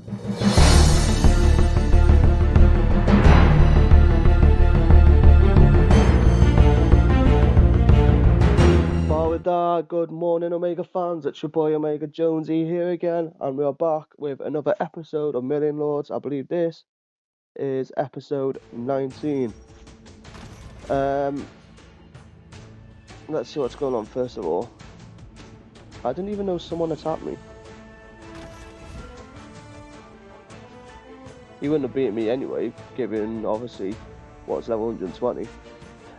With that, good morning, Omega fans. It's your boy Omega Jonesy here again, and we are back with another episode of Million Lords. I believe this is episode 19. Let's see what's going on first of all. I didn't even know someone attacked me. He wouldn't have beaten me anyway, given obviously what's level 120.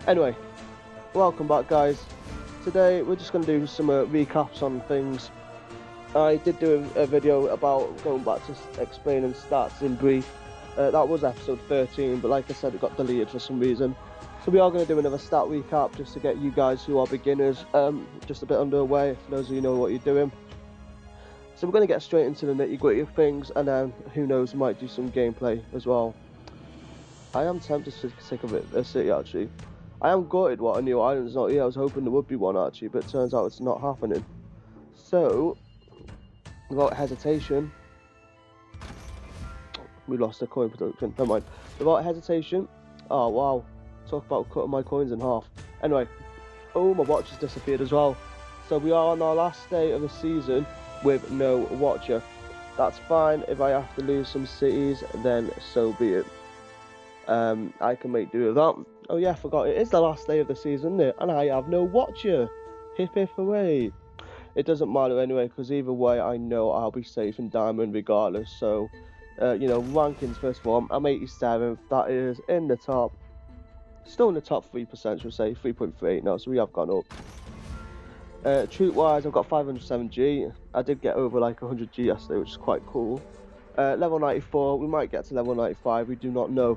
Anyway, welcome back, guys. Today we're just going to do some recaps on things. I did do a video about going back to explaining stats in brief. That was episode 13, but like I said, it got deleted for some reason. So we are going to do another stat recap just to get you guys who are beginners just a bit underway, for those of you who know what you're doing. So we're going to get straight into the nitty-gritty of things, and then who knows, we might do some gameplay as well. I am tempted to take a city actually. I am gutted what a new island's not here. I was hoping there would be one actually, but it turns out it's not happening. So, without hesitation, we lost a coin production. Never mind. Without hesitation, oh wow, talk about cutting my coins in half. Anyway, oh, my watch has disappeared as well. So we are on our last day of the season with no watcher. That's fine. If I have to lose some cities, then so be it. I can make do with that. Oh yeah, I forgot, it is the last day of the season, isn't it? And I have no watcher. Hip hip hooray. It doesn't matter anyway, because either way I know I'll be safe in Diamond regardless. So, you know, rankings first of all, I'm 87th. That is in the top, still in the top 3%, should we say, 3.38 now, so we have gone up. Troop wise, I've got 507G. I did get over like 100G yesterday, which is quite cool. Level 94, we might get to level 95, we do not know.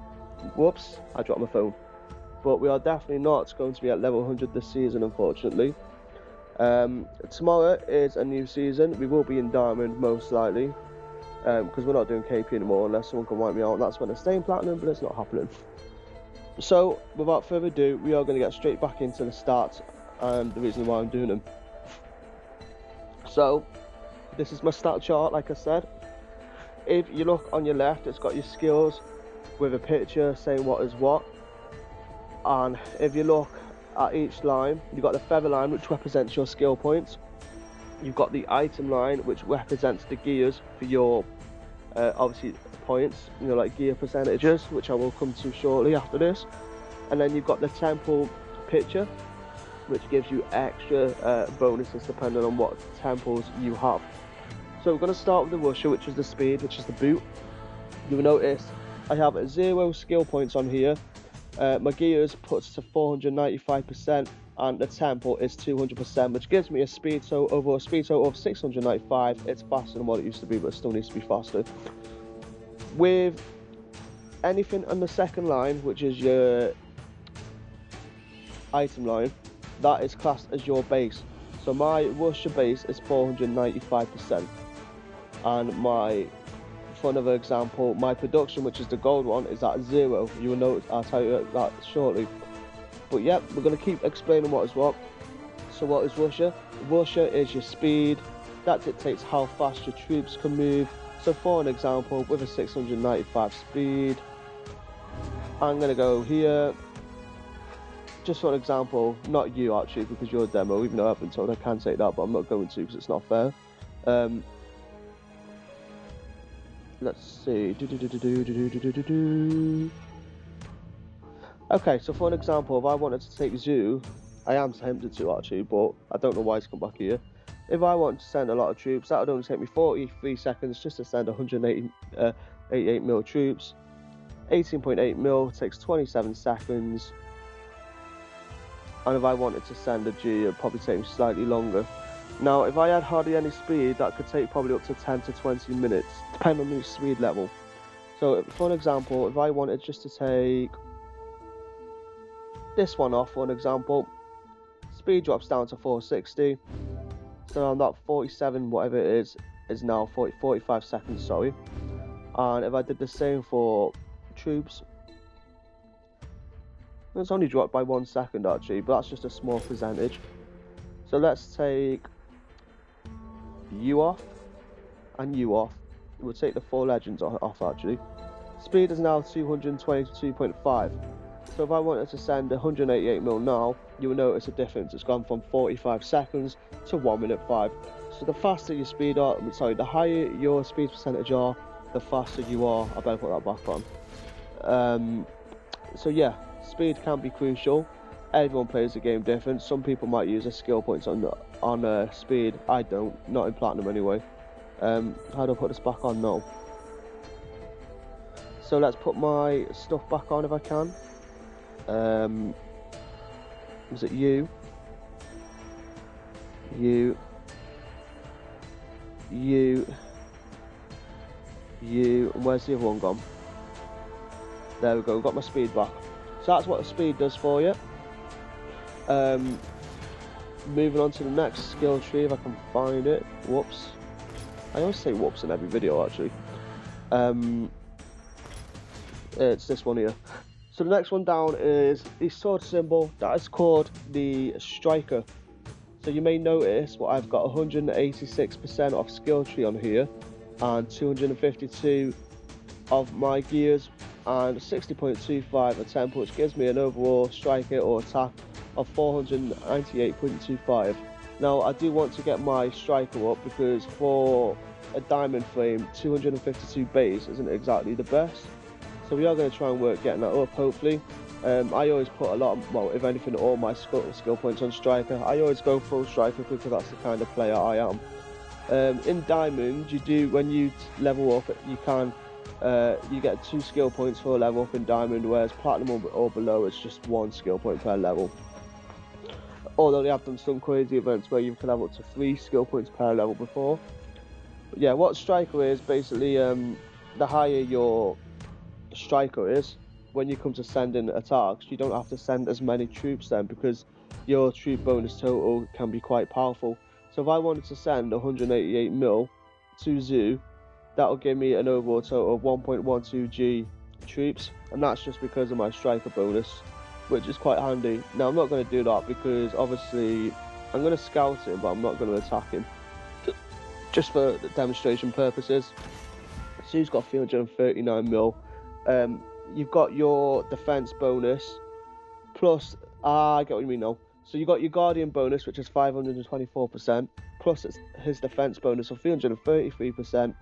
Whoops, I dropped my phone. But we are definitely not going to be at level 100 this season, unfortunately. Tomorrow is a new season. We will be in Diamond, most likely. Because we're not doing KP anymore, unless someone can wipe me out. And that's when I stay in Platinum, but it's not happening. So, without further ado, we are going to get straight back into the stats and the reason why I'm doing them. So, this is my stat chart, like I said. If you look on your left, it's got your skills with a picture saying what is what. And if you look at each line, you've got the feather line, which represents your skill points. You've got the item line, which represents the gears for your obviously points, you know, like gear percentages, which I will come to shortly after this. And then you've got the temple picture, which gives you extra bonuses depending on what temples you have. So we're going to start with the rusher, which is the speed, which is the boot. You'll notice I have 0 skill points on here. My gears puts to 495%, and the tempo is 200%, which gives me a speed total of 695. It's faster than what it used to be, but it still needs to be faster. With anything on the second line, which is your item line, that is classed as your base. So my rusher base is 495%, and my, for another example, my production, which is the gold one, is at 0. You will notice, I'll tell you that shortly. But yeah, we're going to keep explaining what is what. So what is rusher? Rusher is your speed. That dictates how fast your troops can move. So for an example, with a 695 speed, I'm going to go here. Just for an example, not you actually, because you're a demo, even though I've been told I can say that, but I'm not going to because it's not fair. Let's see. Okay, so for an example, if I wanted to take Zoo, I am tempted to actually, but I don't know why he's come back here. If I want to send a lot of troops, that would only take me 43 seconds just to send 188 mil troops. 18.8 mil takes 27 seconds. And if I wanted to send a G, it would probably take me slightly longer. Now, if I had hardly any speed, that could take probably up to 10 to 20 minutes, depending on the speed level. So, for an example, if I wanted just to take this one off, for an example, speed drops down to 460. So I'm not 47, whatever it is now 45 seconds, sorry. And if I did the same for troops, it's only dropped by 1 second actually, but that's just a small percentage. So let's take you off and you off. We'll take the 4 legends off actually. Speed is now 222.5. So if I wanted to send 188 mil now, you will notice a difference. It's gone from 45 seconds to 1 minute 5. So the faster your speed are, the higher your speed percentage are, the faster you are. I better put that back on. So yeah, speed can be crucial. Everyone plays the game different. Some people might use their skill points on speed. I don't, not in platinum anyway. How do I put this back on now? So let's put my stuff back on if I can. Was it you, and where's the other one gone? There we go, got my speed back. So that's what the speed does for you. Moving on to the next skill tree if I can find it. Whoops. I always say whoops in every video actually. It's this one here. So the next one down is the sword symbol that is called the striker. So you may notice what I've got 186% of skill tree on here, and 252 of my gears, and 60.25 a tempo, which gives me an overall striker or attack of 498.25. Now I do want to get my striker up because for a diamond frame 252 base isn't exactly the best. So we are going to try and work getting that up, hopefully. I always put a lot of, well, if anything, all my skill points on striker. I always go full striker because that's the kind of player I am. In diamond, you do, when you level up, you get 2 skill points for a level up in diamond, whereas platinum or below, it's just 1 skill point per level. Although they have done some crazy events where you can level up to 3 skill points per level before. But yeah, what striker is, basically, the higher your striker is, when you come to sending attacks, you don't have to send as many troops then, because your troop bonus total can be quite powerful. So if I wanted to send 188 mil to Zoo, that will give me an overall total of 1.12 G troops, and that's just because of my striker bonus, which is quite handy. Now I'm not going to do that because obviously I'm going to scout him, but I'm not going to attack him, just for demonstration purposes. Zoo's got 339 mil. You've got your defense bonus plus, I get what you mean now. So you got your guardian bonus, which is 524%, plus his defense bonus of 333%,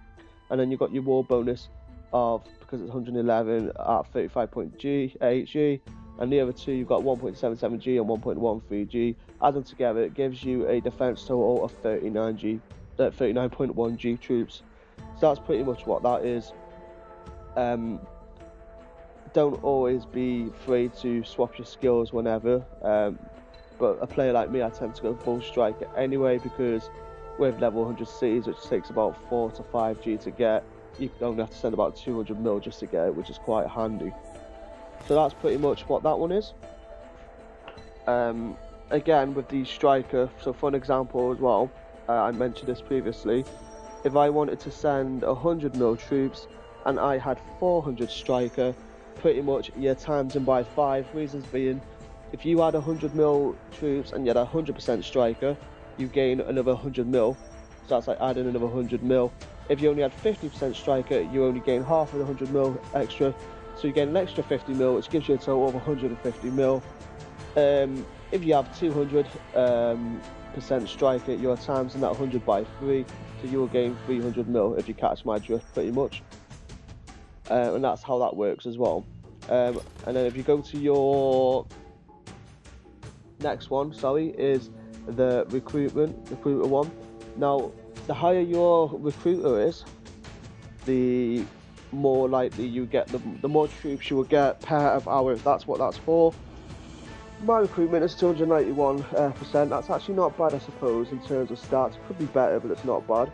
and then you've got your war bonus of, because it's 111 at 35.8 G, and the other two you've got 1.77 G and 1.13 G. Add them together, it gives you a defense total of 39.1 G troops. So that's pretty much what that is. Don't always be afraid to swap your skills whenever, but a player like me, I tend to go full striker anyway, because with level 100 cities, which takes about 4 to 5 G to get, you only have to send about 200 mil just to get it, which is quite handy. So that's pretty much what that one is. Again, with the striker, so for an example as well, I mentioned this previously, if I wanted to send 100 mil troops and I had 400 striker, pretty much you're times them by 5. Reasons being, if you had 100 mil troops and you had 100% striker, you gain another 100 mil. So that's like adding another 100 mil. If you only had 50% striker, you only gain half of the 100 mil extra. So you get an extra 50 mil, which gives you a total of 150 mil. If you have 200% striker, you're timesing that 100 by 3. So you will gain 300 mil if you catch my drift, pretty much. And that's how that works as well. And then if you go to your next one, is the recruiter one. Now, the higher your recruiter is, the more likely you get, the more troops you will get per of hour. That's what that's for. My recruitment is 291%. That's actually not bad, I suppose, in terms of stats. It could be better, but it's not bad.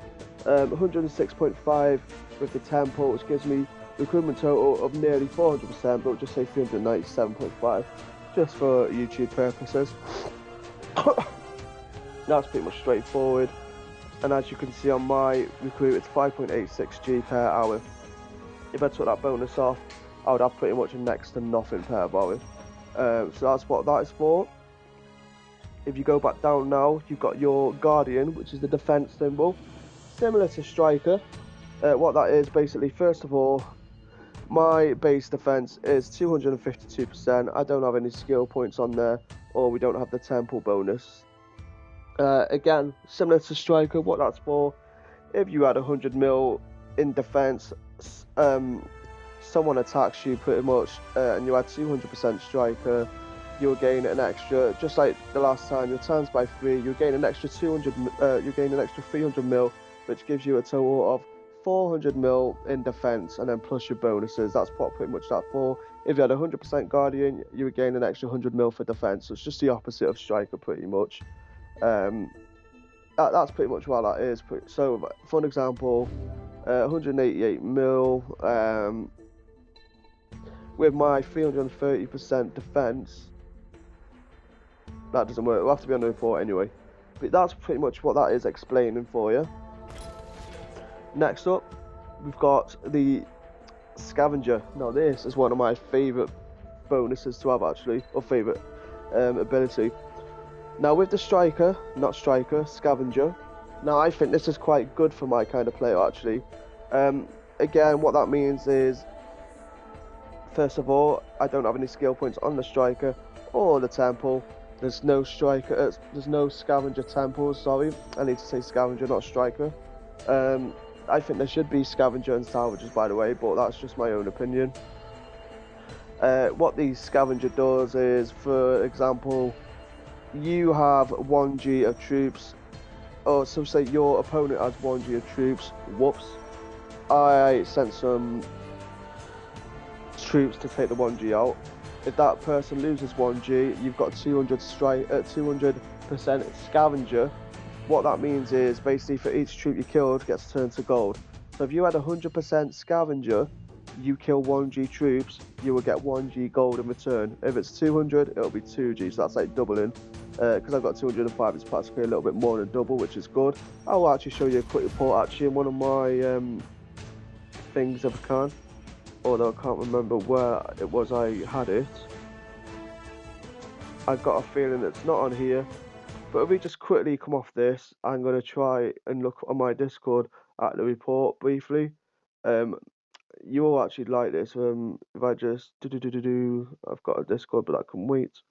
106.5 with the tempo, which gives me recruitment total of nearly 400%, but we'll just say 397.5, just for YouTube purposes. That's pretty much straightforward. And as you can see on my recruit, it's 5.86 G per hour. If I took that bonus off, I would have pretty much next to nothing per hour. So that's what that is for. If you go back down now, you've got your guardian, which is the defense symbol, similar to striker. What that is, basically, first of all, my base defense is 252%. I don't have any skill points on there, or we don't have the temple bonus. Again, similar to striker, what that's for, if you had 100 mil in defense, someone attacks you pretty much, and you had 200% striker, you'll gain an extra, just like the last time, you're times by 3, you gain an extra 300 mil, which gives you a total of 400 mil in defense, and then plus your bonuses. That's what pretty much that for. If you had 100% guardian, you would gain an extra 100 mil for defense. So it's just the opposite of striker pretty much. That's pretty much what that is. So for an example, 188 mil with my 330% defense. That doesn't work. It'll have to be on the report anyway. But that's pretty much what that is explaining for you. Next up, we've got the scavenger. Now this is one of my favourite bonuses to have actually, or favourite ability. Now with the striker, not striker, scavenger. Now I think this is quite good for my kind of player actually. Again, what that means is, first of all, I don't have any skill points on the striker or the temple. There's no striker, there's no scavenger temples, sorry. I need to say scavenger, not striker. I think there should be scavenger and salvagers, by the way, but that's just my own opinion. What the scavenger does is, for example, you have 1G of troops, or so say your opponent has 1G of troops, whoops. I sent some troops to take the 1G out. If that person loses 1G, you've got 200% scavenger. What that means is, basically, for each troop you killed gets turned to gold. So if you had 100% scavenger, you kill 1G troops, you will get 1G gold in return. If it's 200, it'll be 2G, so that's like doubling. Because I've got 205, it's practically a little bit more than double, which is good. I will actually show you a quick report actually in one of my things if I can. Although I can't remember where it was I had it. I've got a feeling it's not on here. But if we just quickly come off this, I'm going to try and look on my Discord at the report briefly. You will actually like this. If I just I've got a Discord, but that can wait.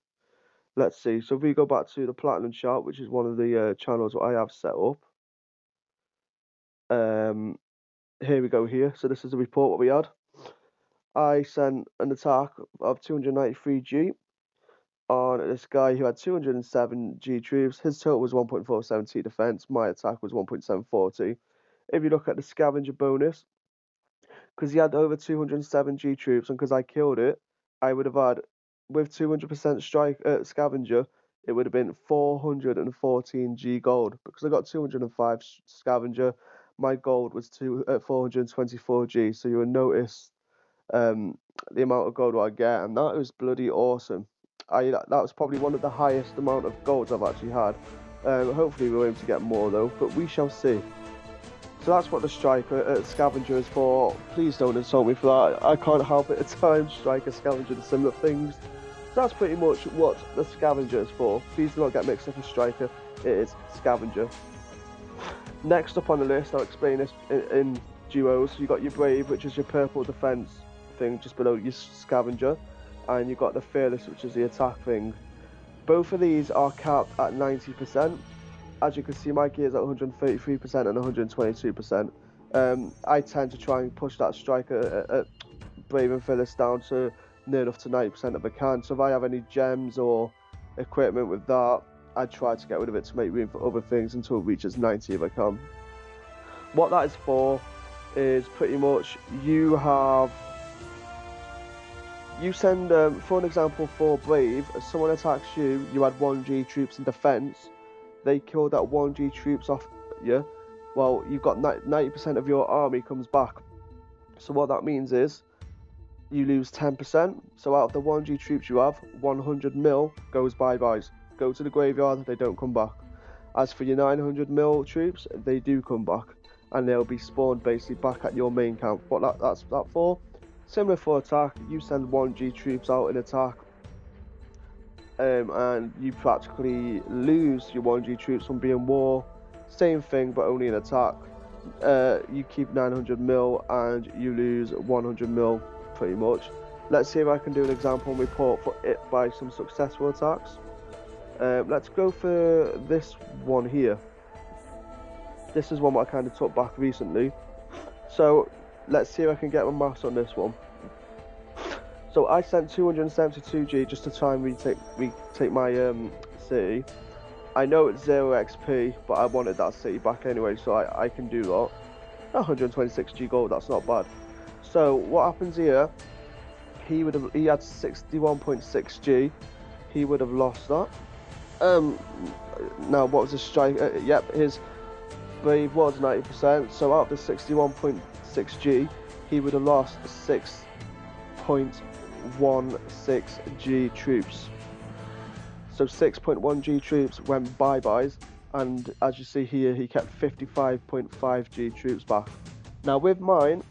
Let's see. So if we go back to the Platinum chart, which is one of the channels that I have set up. Here we go here. So this is the report what we had. I sent an attack of 293G on this guy who had 207G troops. His total was 1.470 defense. My attack was 1.740. If you look at the scavenger bonus, because he had over 207G troops, and because I killed it, I would have had, with 200% scavenger, it would have been 414G gold. Because I got 205 scavenger, my gold was 424G. So you will notice the amount of gold I get, and that was bloody awesome. That was probably one of the highest amount of golds I've actually had. Hopefully we'll aim to get more though, but we shall see. So that's what the striker scavenger is for. Please don't insult me for that. I can't help it at times. Striker, scavenger, the similar things. So that's pretty much what the scavenger is for. Please do not get mixed up with striker. It is scavenger. Next up on the list, I'll explain this in duos. You got your brave, which is your purple defense thing just below your scavenger, and you got the fearless, which is the attack thing. Both of these are capped at 90%. As you can see, my gear is at 133% and 122%. I tend to try and push that striker brave and fearless down to near enough to 90% if I can. So if I have any gems or equipment with that, I try to get rid of it to make room for other things until it reaches 90 if I can. What that is for is pretty much you send, for an example, for brave, if someone attacks you, you had 1G troops in defense, they kill that 1G troops off you, well, you've got 90% of your army comes back. So what that means is you lose 10%. So out of the 1G troops you have, 100 mil goes bye-byes. Go to the graveyard, they don't come back. As for your 900 mil troops, they do come back, and they'll be spawned basically back at your main camp. What that's that for? Similar for attack, you send 1G troops out in attack, and you practically lose your 1G troops from being war. Same thing, but only in attack. you keep 900 mil and you lose 100 mil pretty much. Let's see if I can do an example and report for it by some successful attacks. Let's go for this one here. This is one that I kind of took back recently. So let's see if I can get my maths on this one. So I sent 272G just to try and retake my city. I know it's 0 XP, but I wanted that city back anyway, so I can do that. 126G gold, that's not bad. So what happens here? He had 61.6G. He would have lost that. Now what was his strike? Yep, his brave was 90%. So out of the 61.6G, he would have lost 6.16G troops. So 6.1G troops went bye-byes, and as you see here, he kept 55.5G troops back. Now with mine,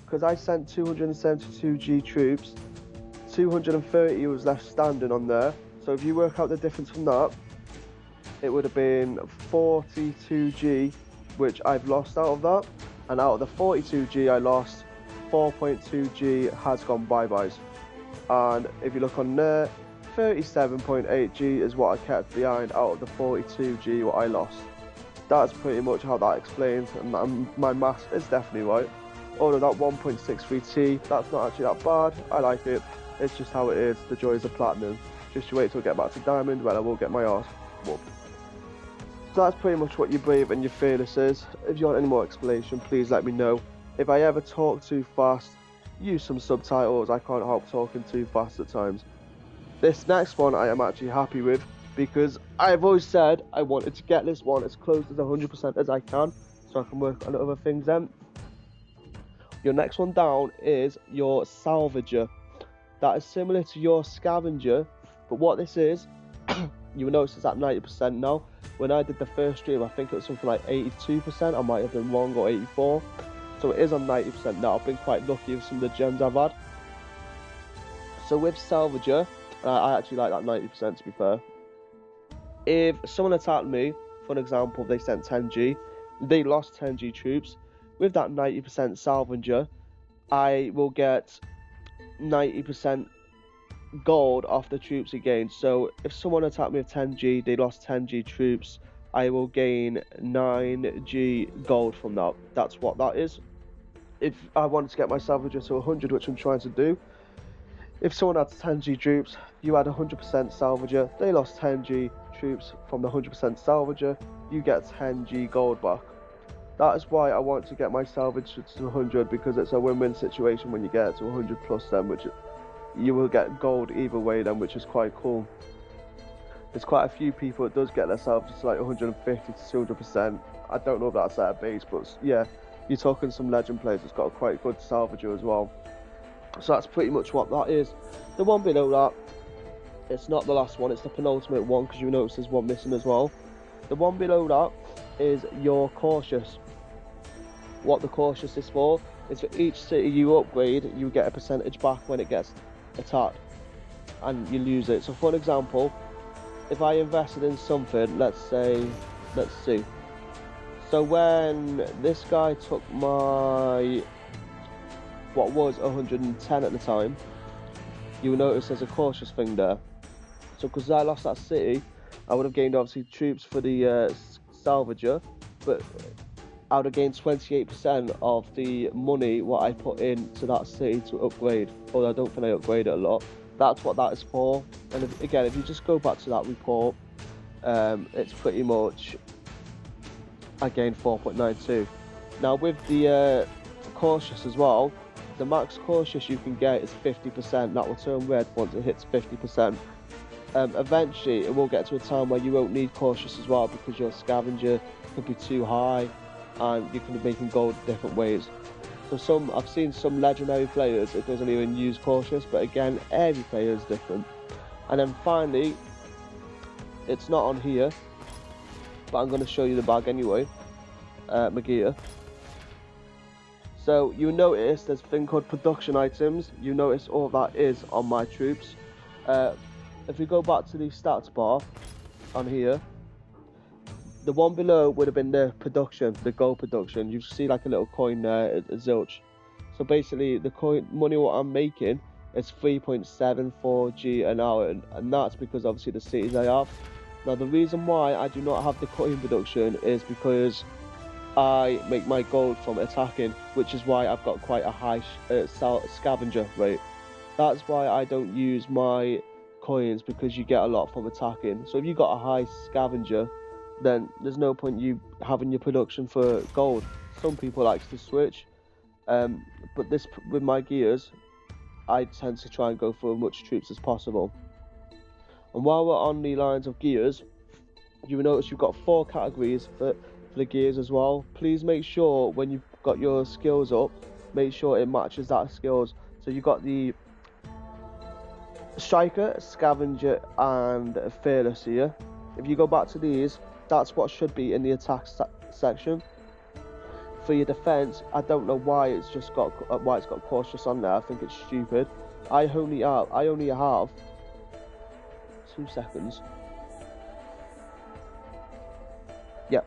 because I sent 272G troops, 230 was left standing on there. So if you work out the difference from that, it would have been 42G, which I've lost out of that. And out of the 42G I lost, 4.2G has gone bye-byes. And if you look on there, 37.8G is what I kept behind out of the 42G what I lost. That's pretty much how that explains, and my maths is definitely right. Although that 1.63T, that's not actually that bad. I like it. It's just how it is. The joys of platinum. Just you wait till I get back to diamond, well I will get my arse whooped. So that's pretty much what your brave and your fearless is. If you want any more explanation, please let me know. If I ever talk too fast, use some subtitles. I can't help talking too fast at times. This next one I am actually happy with, because I've always said I wanted to get this one as close as 100% as I can, so I can work on other things then. Your next one down is your salvager. That is similar to your scavenger, but what this is, you will notice it's at 90% now. When I did the first stream, I think it was something like 82%, I might have been wrong, or 84. So it is on 90% now. I've been quite lucky with some of the gems I've had. So with salvager, I actually like that 90% to be fair. If someone attacked me, for an example, they sent 10G, they lost 10G troops. With that 90% salvager, I will get 90% gold off the troops he gained. So if someone attacked me with 10G, they lost 10G troops, I will gain 9G gold from that. That's what that is. If I wanted to get my salvager to 100, which I'm trying to do, if someone had 10G troops, you had 100% salvager, they lost 10G troops from the 100% salvager, you get 10G gold back. That is why I want to get my salvage to 100, because it's a win-win situation when you get to 100 plus then, which you will get gold either way then, which is quite cool. There's quite a few people that does get their salvage to like 150 to 200%. I don't know if that's at a base, but yeah, you're talking some legend players that's got a quite good salvager as well. So that's pretty much what that is. The one below that, it's not the last one, it's the penultimate one, because you notice there's one missing as well. The one below that is your cautious. What the cautious is for is for each city you upgrade, you get a percentage back when it gets attacked, and you lose it. So for an example, if I invested in something, let's see. So when this guy took my, what was 110 at the time, you'll notice there's a cautious thing there. So because I lost that city, I would have gained obviously troops for the salvager, but I would have gained 28% of the money what I put into that city to upgrade. Although I don't think I upgraded it a lot. That's what that is for. And if you just go back to that report, it's pretty much I gained 4.92. Now with the cautious as well, the max cautious you can get is 50%. That will turn red once it hits 50%. Eventually it will get to a time where you won't need cautious as well, because your scavenger could be too high and you can be making gold different ways. So I've seen some legendary players, it doesn't even use cautious, but again, every player is different. And then finally, it's not on here, but I'm going to show you the bag anyway, my gear. So you notice there's a thing called production items. You notice all that is on my troops. If we go back to the stats bar on here, The one below would have been the production, the gold production. You see like a little coin there, a zilch. So basically the coin money what I'm making is 3.74G an hour, and that's because obviously the cities I have. Now the reason why I do not have the coin production is because I make my gold from attacking, which is why I've got quite a high scavenger rate. That's why I don't use my coins, because you get a lot from attacking. So if you got a high scavenger, then there's no point you having your production for gold. Some people like to switch, but this with my gears, I tend to try and go for as much troops as possible. And while we're on the lines of gears, you will notice you've got 4 categories for the gears as well. Please make sure when you've got your skills up, make sure it matches that skills. So you've got the striker, scavenger and fearless here. If you go back to these, that's what should be in the attack section. For your defense, I don't know why it's got cautious on there. I think it's stupid. I only have 2 seconds. Yeah,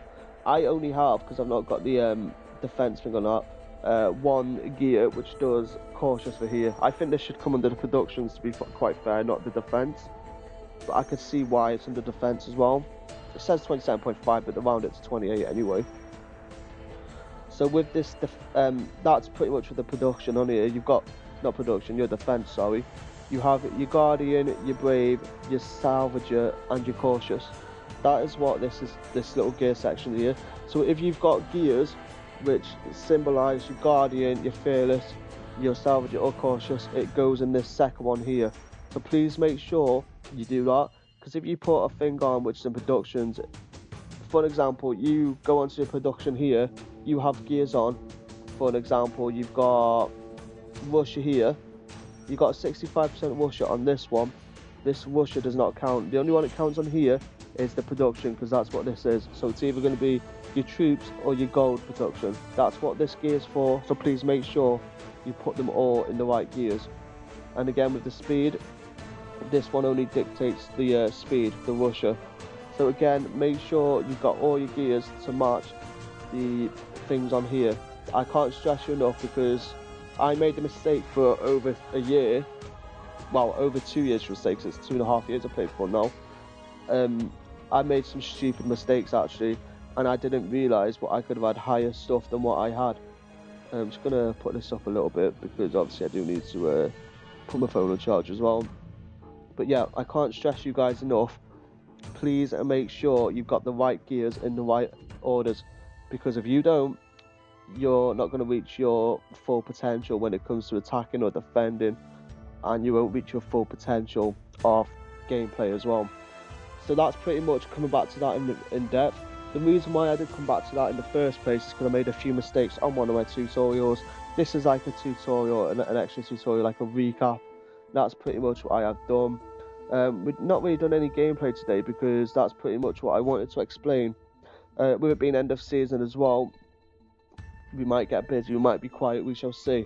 I only have, because I've not got the defense thing on that, 1 gear which does cautious for here. I think this should come under the productions, to be quite fair, not the defense. But I could see why it's under defense as well. It says 27.5, but around it's 28 anyway. So with this, that's pretty much for the production on here. You've got, not production, your defense, sorry. You have your guardian, your brave, your salvager and your cautious. That is what this is, this little gear section here. So if you've got gears which symbolize your guardian, your fearless, your salvager or cautious, it goes in this second one here. So please make sure you do that, because if you put a thing on which is in productions, for an example, you go onto your production here, you have gears on. For an example, you've got Russia here, you've got 65% Russia on this one. This Russia does not count. The only one that counts on here is the production, because that's what this is. So it's either going to be your troops or your gold production. That's what this gear is for. So please make sure you put them all in the right gears. And again with the speed, this one only dictates the speed, the Russia. So again, make sure you've got all your gears to match the things on here. I can't stress you enough, because I made the mistake for over a year, well over 2 years for sakes, it's 2.5 years I played for now. I made some stupid mistakes actually, and I didn't realise what I could have had higher stuff than what I had. I'm just gonna put this up a little bit, because obviously I do need to put my phone on charge as well. But yeah, I can't stress you guys enough, please make sure you've got the right gears in the right orders, because if you don't, you're not going to reach your full potential when it comes to attacking or defending, and you won't reach your full potential of gameplay as well. So that's pretty much coming back to that in depth. The reason why I did come back to that in the first place is because I made a few mistakes on one of my tutorials. This is like a tutorial, an extra tutorial, like a recap. That's pretty much what I have done. We've not really done any gameplay today, because that's pretty much what I wanted to explain. With it being end of season as well, we might get busy, we might be quiet, we shall see.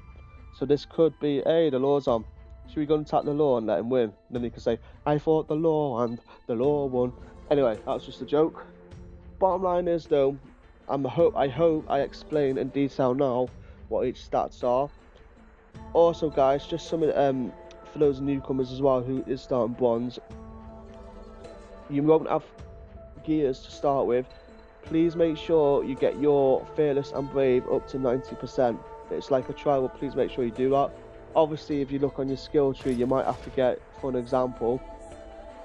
So this could be, hey, the law's on, should we go and attack the law and let him win? And then you can say, I fought the law and the law won. Anyway, that's just a joke. Bottom line is though, I hope I explain in detail now what each stats are. Also guys, just some for those newcomers as well who is starting bronze, you won't have gears to start with. Please make sure you get your fearless and brave up to 90%. It's like a trial, but please make sure you do that. Obviously if you look on your skill tree, you might have to get, for an example,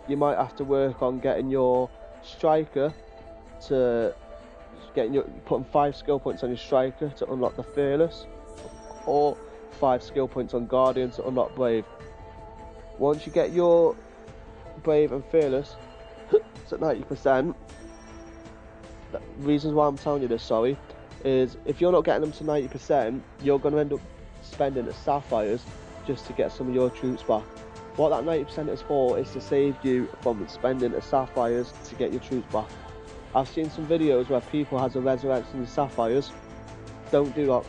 you might have to work on getting your striker to putting 5 skill points on your striker to unlock the fearless, or 5 skill points on guardian to unlock brave. Once you get your brave and fearless to 90%, the reasons why I'm telling you this, sorry, is if you're not getting them to 90%, you're going to end up spending the sapphires just to get some of your troops back. What that 90% is for is to save you from spending the sapphires to get your troops back. I've seen some videos where people has a resurrection in sapphires. Don't do that,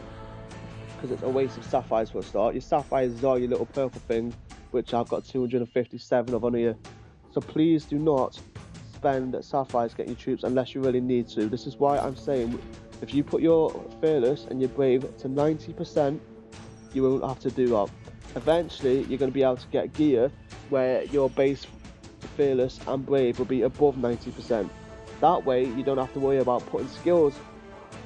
because it's a waste of sapphires for a start. Your sapphires are your little purple thing, which I've got 257 of on here. So please do not spend sapphires getting your troops unless you really need to. This is why I'm saying, if you put your fearless and your brave to 90%, you won't have to do that. Eventually, you're going to be able to get gear where your base fearless and brave will be above 90%. That way, you don't have to worry about putting skills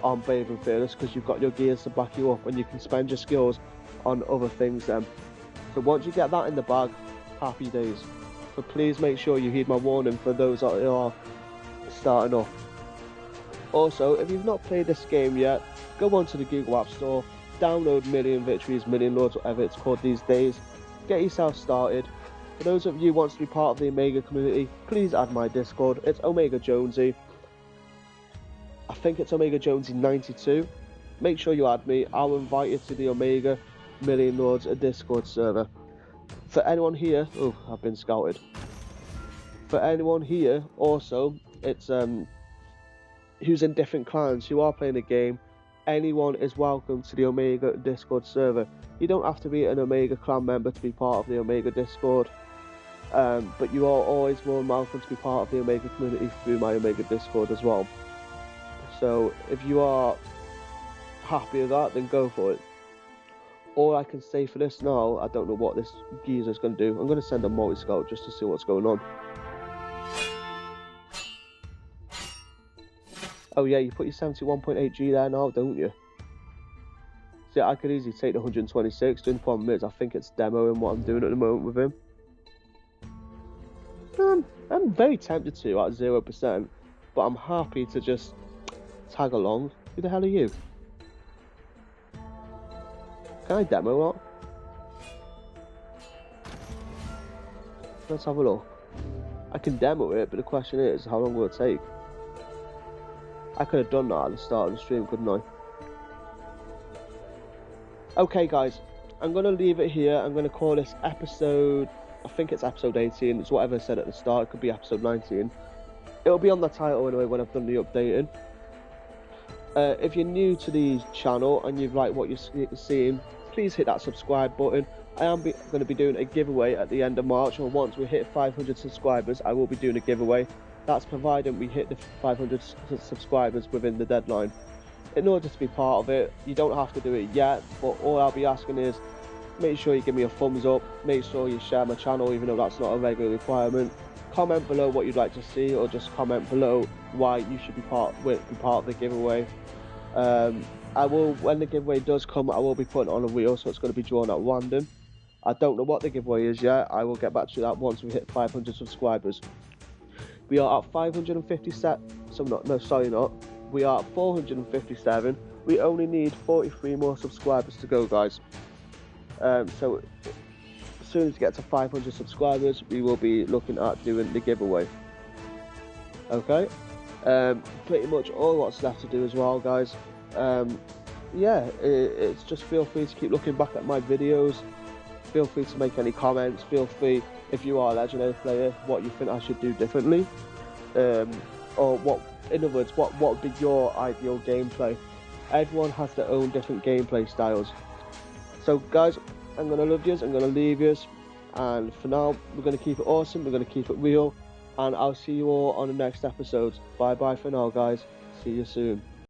on brave and fearless, because you've got your gears to back you up, and you can spend your skills on other things then. So once you get that in the bag, happy days. So please make sure you heed my warning for those that are starting off. Also, if you've not played this game yet, go onto the Google App Store, download Million Victories, Million Lords, whatever it's called these days. Get yourself started. For those of you who want to be part of the Omega community, please add my Discord. It's Omega Jonesy. I think it's Omega Jonesy 92. Make sure you add me. I'll invite you to the Omega Million Lords Discord server. For anyone here, oh, I've been scouted. For anyone here, also, it's who's in different clans who are playing the game, anyone is welcome to the Omega Discord server. You don't have to be an Omega clan member to be part of the Omega Discord, but you are always more than welcome to be part of the Omega community through my Omega Discord as well. So if you are happy with that, then go for it. All I can say for this now, I don't know what this geezer's going to do. I'm going to send a multi-scout just to see what's going on. Oh yeah, you put your 71.8G there now, don't you? See, I could easily take the 126. The only problem is, I think it's demoing what I'm doing at the moment with him. I'm very tempted to at 0%, but I'm happy to just tag along. Who the hell are you? Can I demo that? Let's have a look. I can demo it, but the question is, how long will it take? I could have done that at the start of the stream, couldn't I? Okay guys, I'm going to leave it here. I'm going to call this episode, I think it's episode 18. It's whatever I said at the start. It could be episode 19. It'll be on the title anyway when I've done the updating. If you're new to the channel and you've liked what you're seeing, please hit that subscribe button. I am going to be doing a giveaway at the end of March, or once we hit 500 subscribers, I will be doing a giveaway. That's provided we hit the 500 subscribers within the deadline. In order to be part of it, you don't have to do it yet, but all I'll be asking is, make sure you give me a thumbs up, make sure you share my channel even though that's not a regular requirement. Comment below what you'd like to see, or just comment below why you should be part of the giveaway. I will, when the giveaway does come, I will be putting it on a wheel, so it's going to be drawn at random. I don't know what the giveaway is yet. I will get back to that once we hit 500 subscribers. We are at 557. We are at 457. We only need 43 more subscribers to go, guys. So as soon as we get to 500 subscribers, we will be looking at doing the giveaway. Okay. Pretty much all what's left to do as well, guys. Yeah, it's just feel free to keep looking back at my videos. Feel free to make any comments. Feel free, if you are a legendary player, what you think I should do differently, or what, in other words, what would be your ideal gameplay. Everyone has their own different gameplay styles. So guys, I'm gonna love yous, I'm gonna leave yous, and for now we're gonna keep it awesome, we're gonna keep it real, and I'll see you all on the next episode. Bye bye for now, guys. See you soon.